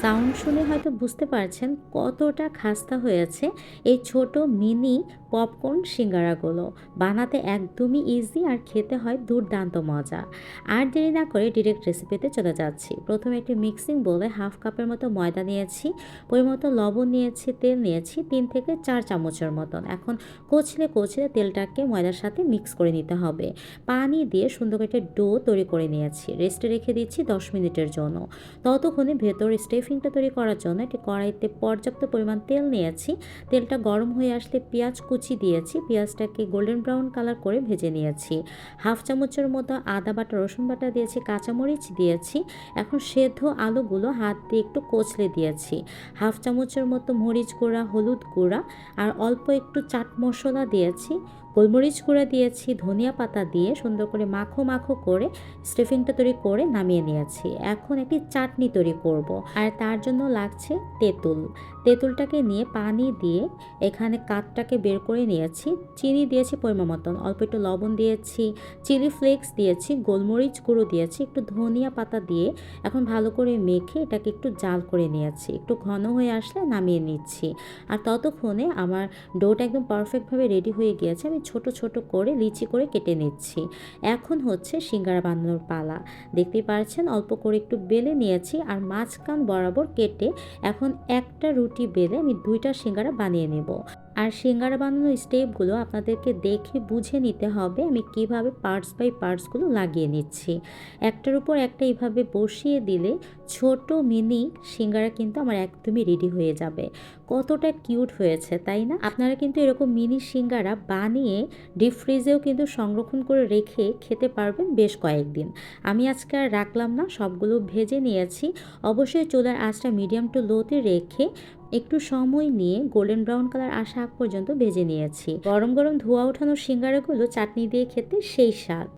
Sound শুনে হয়তো বুঝতে পারছেন কতটা খাস্তা হয়েছে এই ছোট মিনি পপকর্ন সিঙ্গারাগুলো। বানাতে একদমই ইজি আর খেতে হয় দুর্দান্ত মজা। আর দেরি না করে ডিরেক্ট রেসিপিতে চলে যাচ্ছি। প্রথমে একটি মিক্সিং বোলে হাফ কাপের মতো ময়দা নিয়েছি, পরিমতো লবণ নিয়েছি, তেল নিয়েছি 3 থেকে 4 চামচের মতন। এখন কচলে কচলে তেলটাকে ময়দার সাথে মিক্স করে নিতে হবে। পানি দিয়ে সুন্দর করে একটা ডো তৈরি করে নিয়েছি, রেস্টে রেখে দিচ্ছি 10 মিনিটের জন্য। ততক্ষণে ভেতর স্টাফিংটা তৈরি করার জন্য একটি কড়াইতে পর্যাপ্ত পরিমাণ তেল নিয়েছি। তেলটা গরম হয়ে আসলে পেঁয়াজ কুচি দিয়েছি, পেঁয়াজটাকে গোল্ডেন ব্রাউন কালার করে ভেজে নিয়েছি। হাফ চামচের মতো আদা বাটা, রসুন বাটা দিয়েছি, কাঁচামরিচ দিয়েছি। এখন সেদ্ধ আলুগুলো হাত দিয়ে একটু কচলে দিয়েছি। হাফ চামচের মতো মরিচ গুঁড়া, হলুদ গুঁড়া আর অল্প একটু চাট মশলা দিয়েছি, গোলমরিচ গুঁড়া দিয়েছি, ধনিয়া পাতা দিয়ে সুন্দর করে মাখো মাখো করে স্টাফিংটা তৈরি করে নামিয়ে নিয়েছি। এখন একটি চাটনি তৈরি করব আর তার জন্য লাগছে তেঁতুল। তেঁতুলটাকে নিয়ে পানি দিয়ে এখানে কাঠটাকে বের করে নিয়েছি। চিনি দিয়েছি পরিমাণ মতন, অল্প একটু লবণ দিয়েছি, চিলি ফ্লেক্স দিয়েছি, গোলমরিচ গুঁড়ো দিয়েছি, একটু ধনিয়া পাতা দিয়ে এখন ভালো করে মেখে এটাকে একটু জাল করে নিয়েছি। একটু ঘন হয়ে আসলে নামিয়ে নিচ্ছি। আর ততক্ষণে আমার ডোটা একদম পারফেক্টভাবে রেডি হয়ে গিয়েছে। আমি ছোট ছোট করে লিচি করে কেটে নিচ্ছি। এখন হচ্ছে সিঙ্গারা বানানোর পালা। দেখতেই পাচ্ছেন অল্প করে একটু বেলে নিয়েছি আর মাঝখান বরাবর কেটে এখন একটা রুটি বেলে আমি 2টা সিঙ্গারা বানিয়ে নেব। আর সিঙ্গারা বানানোর স্টেপগুলো আপনাদেরকে দেখে বুঝে নিতে হবে আমি কিভাবে পার্টস বাই পার্টসগুলো লাগিয়ে নিচ্ছি। একটার উপর একটা এইভাবে বসিয়ে দিলে ছোট মিনি সিঙ্গারা কিন্তু আমার একদমই রেডি হয়ে যাবে। কতটা কিউট হয়েছে তাই না? আপনারা কিন্তু এরকম মিনি সিঙ্গারা বানিয়ে ডিপ ফ্রিজেও কিন্তু সংরক্ষণ করে রেখে খেতে পারবেন বেশ কয়েকদিন। আমি আজকে আর রাখলাম না, সবগুলো ভেজে নিয়েছি। অবশ্যই চুলার আঁচটা মিডিয়াম টু লোতে রেখে একটু সময় নিয়ে গোল্ডেন ব্রাউন কালার আসা আগ পর্যন্ত ভেজে নিয়েছি। গরম গরম ধোয়া ওঠানো সিঙ্গারাগুলো চাটনি দিয়ে খেতে সেই স্বাদ।